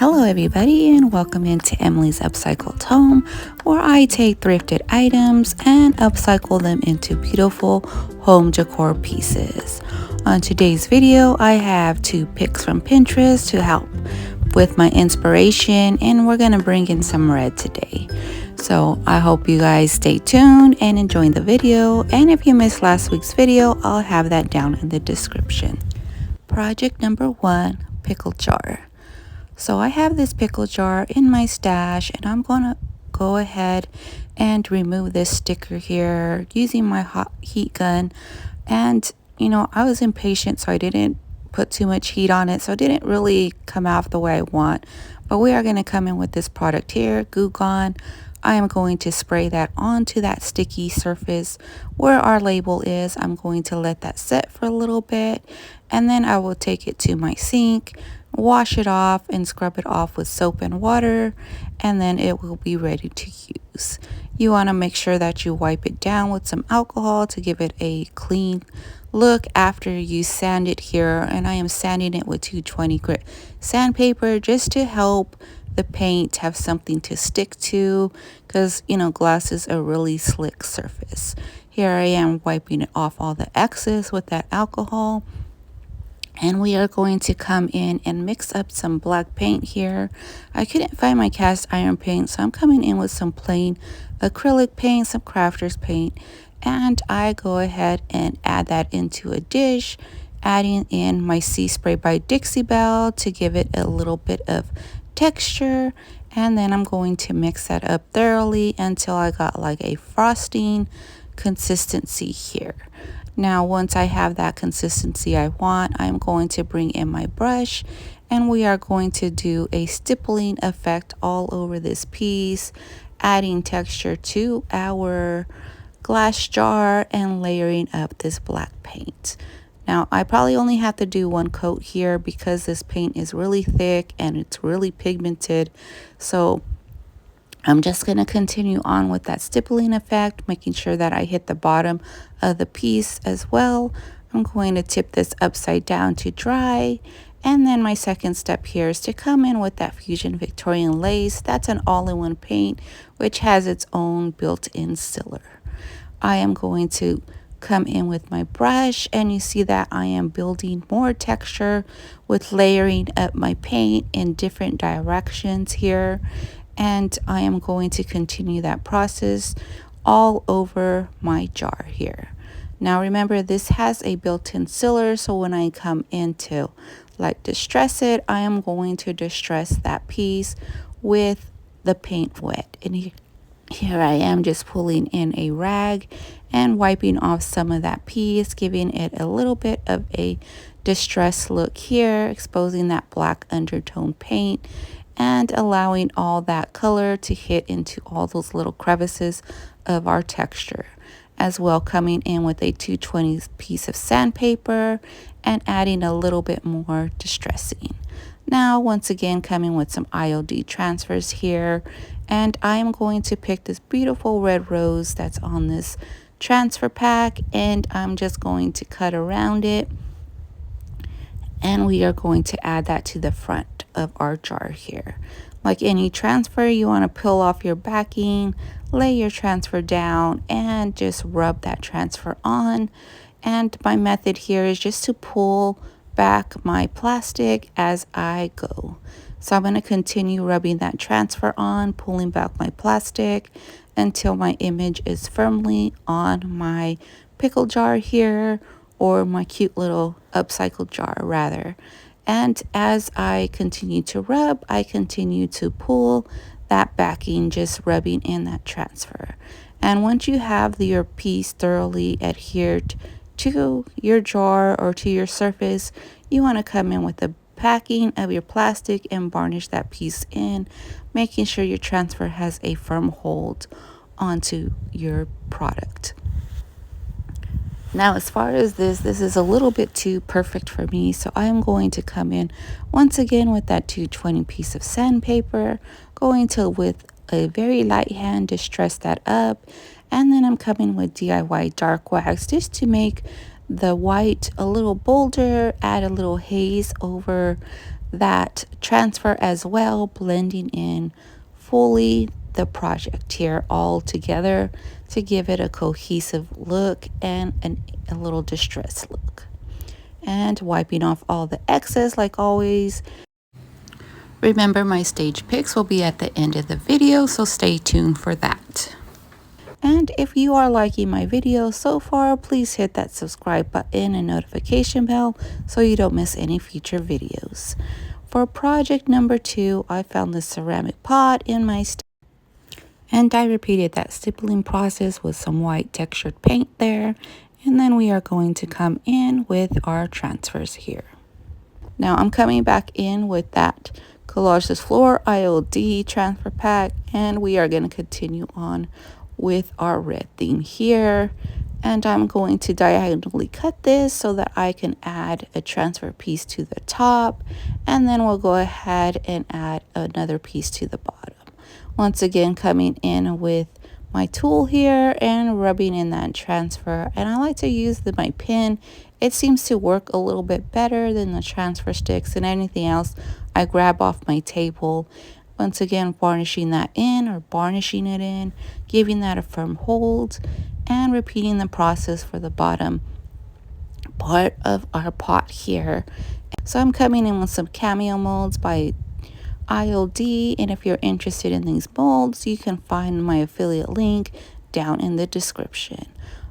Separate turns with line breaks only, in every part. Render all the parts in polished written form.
Hello everybody and welcome into Emily's Upcycled Home, where I take thrifted items and upcycle them into beautiful home decor pieces. On today's video, I have 2 picks from Pinterest to help with my inspiration, and we're going to bring in some red today. So I hope you guys stay tuned and enjoy the video, and if you missed last week's video, I'll have that down in the description. Project number 1, pickle jar. So I have this pickle jar in my stash, and I'm going to go ahead and remove this sticker here using my hot heat gun. And I was impatient, so I didn't put too much heat on it, so it didn't really come out the way I want. But we are going to come in with this product here, Goo Gone. I am going to spray that onto that sticky surface where our label is. I'm going to let that set for a little bit, and then I will take it to my sink, wash it off and scrub it off with soap and water, and then it will be ready to use. You want to make sure that you wipe it down with some alcohol to give it a clean look after you sand it here, and I am sanding it with 220 grit sandpaper just to help the paint have something to stick to, because glass is a really slick surface. Here I am wiping it off all the excess with that alcohol. And we are going to come in and mix up some black paint here. I couldn't find my cast iron paint, so I'm coming in with some plain acrylic paint, some crafter's paint, and I go ahead and add that into a dish, adding in my Sea Spray by Dixie Belle to give it a little bit of texture. And then I'm going to mix that up thoroughly until I got like a frosting consistency here. Now, once I have that consistency I want, I'm going to bring in my brush, and we are going to do a stippling effect all over this piece, adding texture to our glass jar and layering up this black paint. Now, I probably only have to do 1 coat here because this paint is really thick and it's really pigmented. So I'm just going to continue on with that stippling effect, making sure that I hit the bottom of the piece as well. I'm going to tip this upside down to dry. And then my second step here is to come in with that Fusion Victorian Lace. That's an all-in-one paint, which has its own built-in sealer. I am going to come in with my brush, and you see that I am building more texture with layering up my paint in different directions here. And I am going to continue that process all over my jar here. Now remember, this has a built-in sealer, so when I come in to distress it, I am going to distress that piece with the paint wet. And here I am just pulling in a rag and wiping off some of that piece, giving it a little bit of a distressed look here, exposing that black undertone paint and allowing all that color to hit into all those little crevices of our texture. As well, coming in with a 220 piece of sandpaper and adding a little bit more distressing. Now, once again, coming with some IOD transfers here, and I am going to pick this beautiful red rose that's on this transfer pack, and I'm just going to cut around it, and we are going to add that to the front of our jar here. Like any transfer, you want to peel off your backing, lay your transfer down, and just rub that transfer on. And my method here is just to pull back my plastic as I go. So I'm going to continue rubbing that transfer on, pulling back my plastic until my image is firmly on my pickle jar here, or my cute little upcycled jar rather. And as I continue to rub, I continue to pull that backing, just rubbing in that transfer. And once you have your piece thoroughly adhered to your jar or to your surface, you want to come in with the packing of your plastic and varnish that piece in, making sure your transfer has a firm hold onto your product. Now, as far as this is a little bit too perfect for me, so I'm going to come in once again with that 220 piece of sandpaper, going to with a very light hand distress that up, and then I'm coming with DIY dark wax just to make the white a little bolder, add a little haze over that transfer as well, blending in fully the project here all together to give it a cohesive look and a little distressed look. And wiping off all the excess like always. Remember, my stage picks will be at the end of the video, so stay tuned for that. And if you are liking my video so far, please hit that subscribe button and notification bell so you don't miss any future videos. For project number 2, I found this ceramic pot in my and I repeated that stippling process with some white textured paint there. And then we are going to come in with our transfers here. Now I'm coming back in with that Collage This Floor ILD transfer pack, and we are going to continue on with our red theme here. And I'm going to diagonally cut this so that I can add a transfer piece to the top, and then we'll go ahead and add another piece to the bottom. Once again, coming in with my tool here and rubbing in that transfer, and I like to use my pen. It seems to work a little bit better than the transfer sticks, and anything else I grab off my table. Once again, varnishing that in or varnishing it in, giving that a firm hold, and repeating the process for the bottom part of our pot here. So I'm coming in with some cameo molds by ILD, and if you're interested in these molds, you can find my affiliate link down in the description.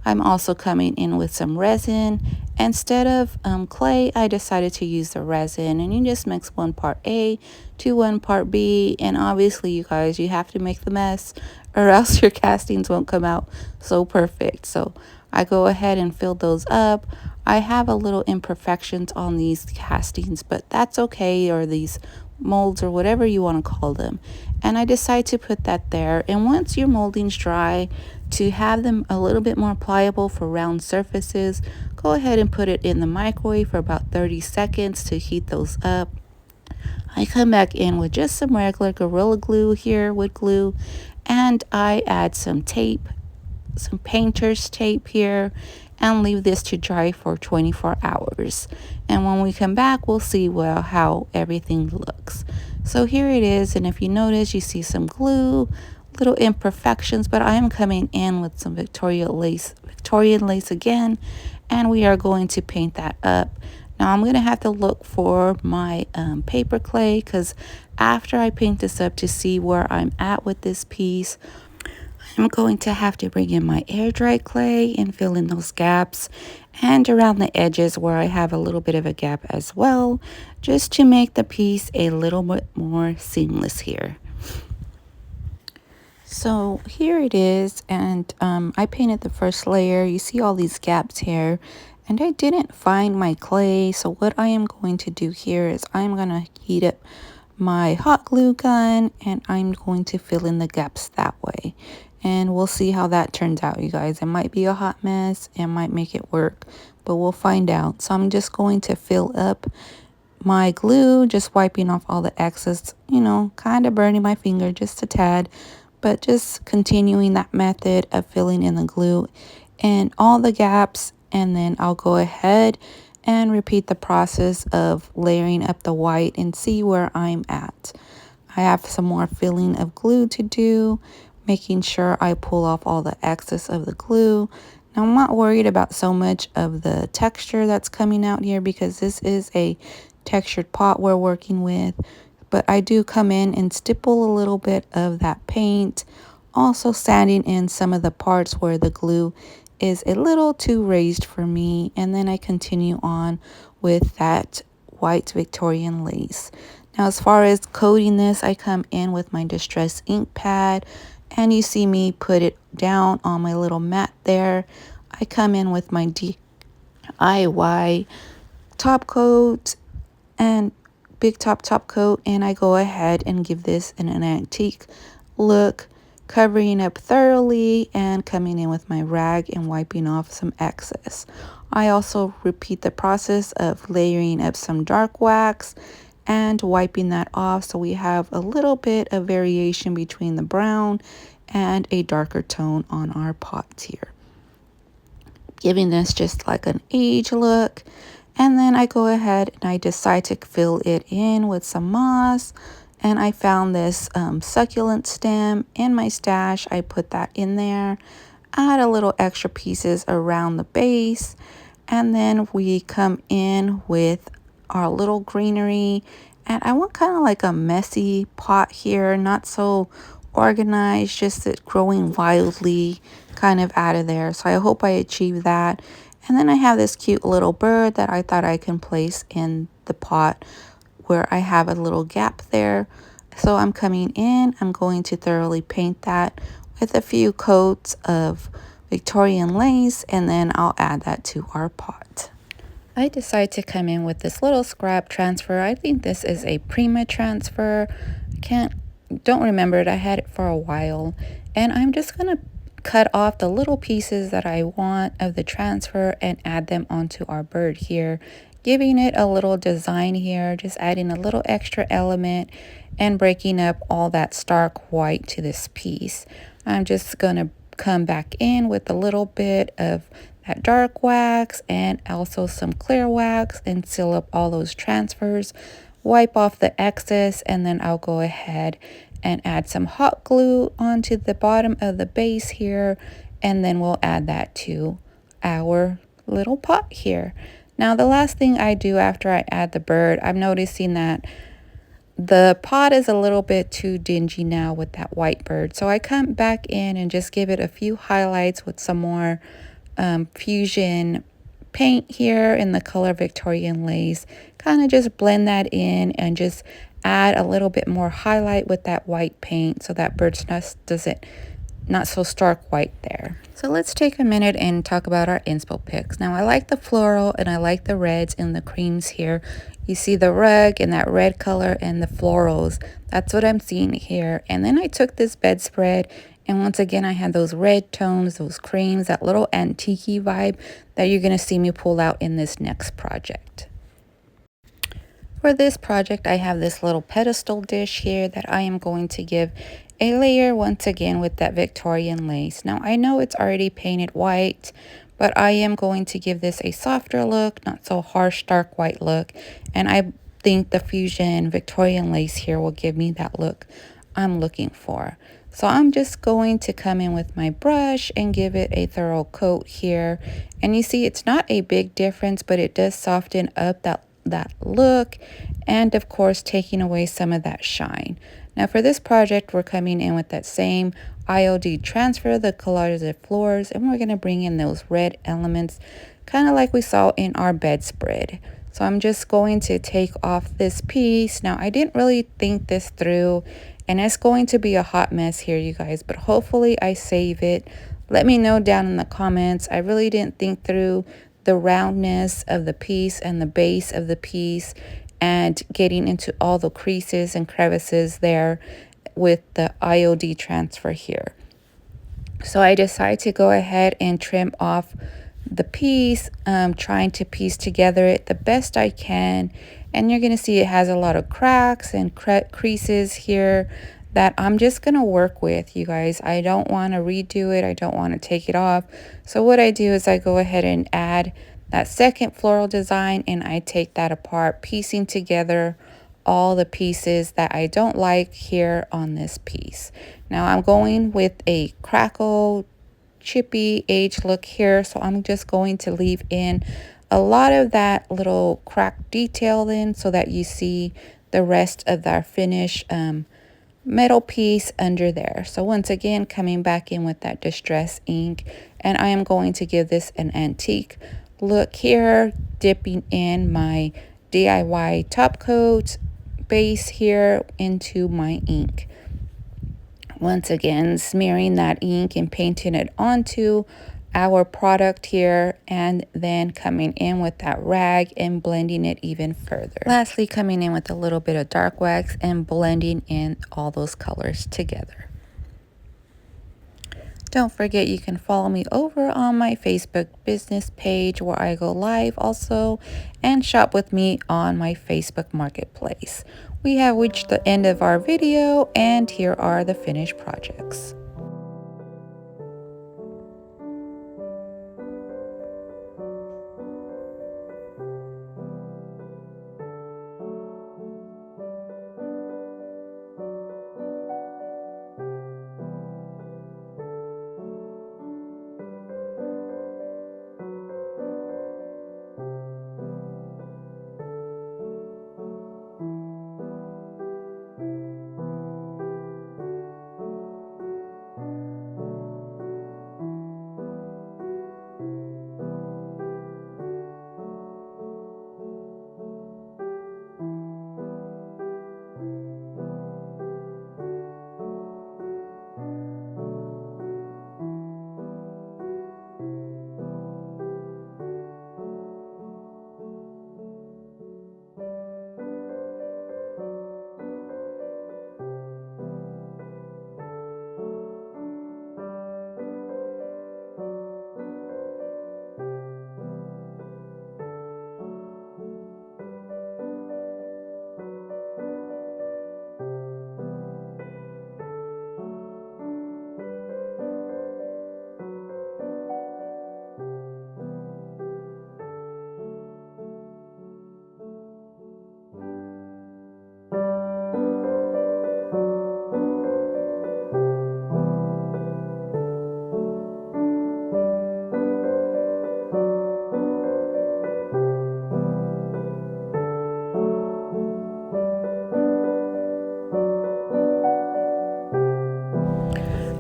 I'm also coming in with some resin. Instead of clay, I decided to use the resin, and you just mix 1 part A to 1 part B, and obviously you guys, you have to make the mess or else your castings won't come out so perfect. So I go ahead and fill those up. I have a little imperfections on these castings, but that's okay, or these molds or whatever you want to call them. And I decide to put that there. And once your moldings dry, to have them a little bit more pliable for round surfaces, go ahead and put it in the microwave for about 30 seconds to heat those up. I come back in with just some regular Gorilla Glue here, wood glue, and I add some tape, some painter's tape here, and leave this to dry for 24 hours. And when we come back, we'll see how everything looks. So here it is, and if you notice, you see some glue, little imperfections, but I am coming in with some Victorian lace again, and we are going to paint that up. Now I'm going to have to look for my paper clay, because after I paint this up to see where I'm at with this piece, I'm going to have to bring in my air dry clay and fill in those gaps and around the edges where I have a little bit of a gap as well, just to make the piece a little bit more seamless here. So here it is, and I painted the first layer. You see all these gaps here, and I didn't find my clay. So what I am going to do here is I'm going to heat up my hot glue gun, and I'm going to fill in the gaps that way. And we'll see how that turns out, you guys. It might be a hot mess, it might make it work, but we'll find out. So I'm just going to fill up my glue, just wiping off all the excess, you know, kind of burning my finger just a tad, but just continuing that method of filling in the glue and all the gaps. And then I'll go ahead and repeat the process of layering up the white and see where I'm at. I have some more filling of glue to do, making sure I pull off all the excess of the glue. Now I'm not worried about so much of the texture that's coming out here, because this is a textured pot we're working with, but I do come in and stipple a little bit of that paint, also sanding in some of the parts where the glue is a little too raised for me, and then I continue on with that white Victorian lace. Now as far as coating this, I come in with my distress ink pad, and you see me put it down on my little mat there. I come in with my DIY top coat and big top coat, and I go ahead and give this an antique look, covering up thoroughly and coming in with my rag and wiping off some excess. I also repeat the process of layering up some dark wax and wiping that off, so we have a little bit of variation between the brown and a darker tone on our pots here, giving this just like an age look. And then I go ahead and I decide to fill it in with some moss. And I found this succulent stem in my stash. I put that in there, add a little extra pieces around the base. And then we come in with our little greenery. And I want kind of like a messy pot here, not so organized, just it growing wildly kind of out of there. So I hope I achieve that. And then I have this cute little bird that I thought I can place in the pot where I have a little gap there. So I'm coming in, I'm going to thoroughly paint that with a few coats of Victorian lace, and then I'll add that to our pot. I decided to come in with this little scrap transfer. I think this is a Prima transfer. Don't remember it. I had it for a while. And I'm just going to cut off the little pieces that I want of the transfer and add them onto our bird here, giving it a little design here, just adding a little extra element and breaking up all that stark white to this piece. I'm just going to come back in with a little bit of that dark wax and also some clear wax and seal up all those transfers, wipe off the excess, and then I'll go ahead and add some hot glue onto the bottom of the base here, and then we'll add that to our little pot here. Now the last thing I do after I add the bird, I'm noticing that the pot is a little bit too dingy now with that white bird. So I come back in and just give it a few highlights with some more fusion paint here in the color Victorian lace. Kind of just blend that in and just add a little bit more highlight with that white paint so that bird's nest doesn't not so stark white there. So let's take a minute and talk about our inspo picks. Now I like the floral and I like the reds and the creams here. You see the rug and that red color and the florals. That's what I'm seeing here. And then I took this bedspread and once again I had those red tones, those creams, that little antique vibe that you're going to see me pull out in this next project. For this project, I have this little pedestal dish here that I am going to give a layer once again with that Victorian lace. Now, I know it's already painted white, but I am going to give this a softer look, not so harsh, dark white look. And I think the fusion Victorian lace here will give me that look I'm looking for. So I'm just going to come in with my brush and give it a thorough coat here. And you see it's not a big difference, but it does soften up that look, and of course taking away some of that shine. Now for this project, we're coming in with that same IOD transfer, the collage of floors, and we're going to bring in those red elements, kind of like we saw in our bedspread. So I'm just going to take off this piece. Now I didn't really think this through, and it's going to be a hot mess here, you guys, but hopefully I save it. Let me know down in the comments. I really didn't think through the roundness of the piece and the base of the piece and getting into all the creases and crevices there with the IOD transfer here. So I decided to go ahead and trim off the piece, trying to piece together it the best I can. And you're going to see it has a lot of cracks and creases here that I'm just going to work with, you guys. I don't want to redo it. I don't want to take it off. So what I do is I go ahead and add that second floral design and I take that apart, piecing together all the pieces that I don't like here on this piece. Now I'm going with a crackle chippy age look here, so I'm just going to leave in a lot of that little crack detail in so that you see the rest of our finish metal piece under there. So once again, coming back in with that distress ink, and I am going to give this an antique look here, dipping in my DIY top coat base here into my ink. Once again, smearing that ink and painting it onto our product here, and then coming in with that rag and blending it even further. Lastly, coming in with a little bit of dark wax and blending in all those colors together. Don't forget you can follow me over on my Facebook business page where I go live also, and shop with me on my Facebook marketplace. We have reached the end of our video, and here are the finished projects.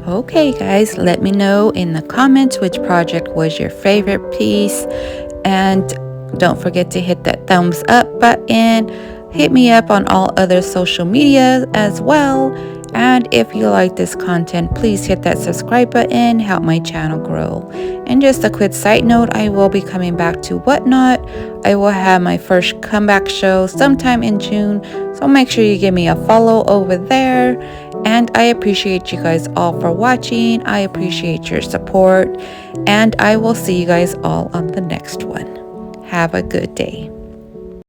Okay, guys, let me know in the comments which project was your favorite piece. And don't forget to hit that thumbs up button. Hit me up on all other social media as well. And if you like this content, please hit that subscribe button, help my channel grow. And just a quick side note, I will be coming back to Whatnot. I will have my first comeback show sometime in June, so make sure you give me a follow over there. And I appreciate you guys all for watching. I appreciate your support, and I will see you guys all on the next one. Have a good day.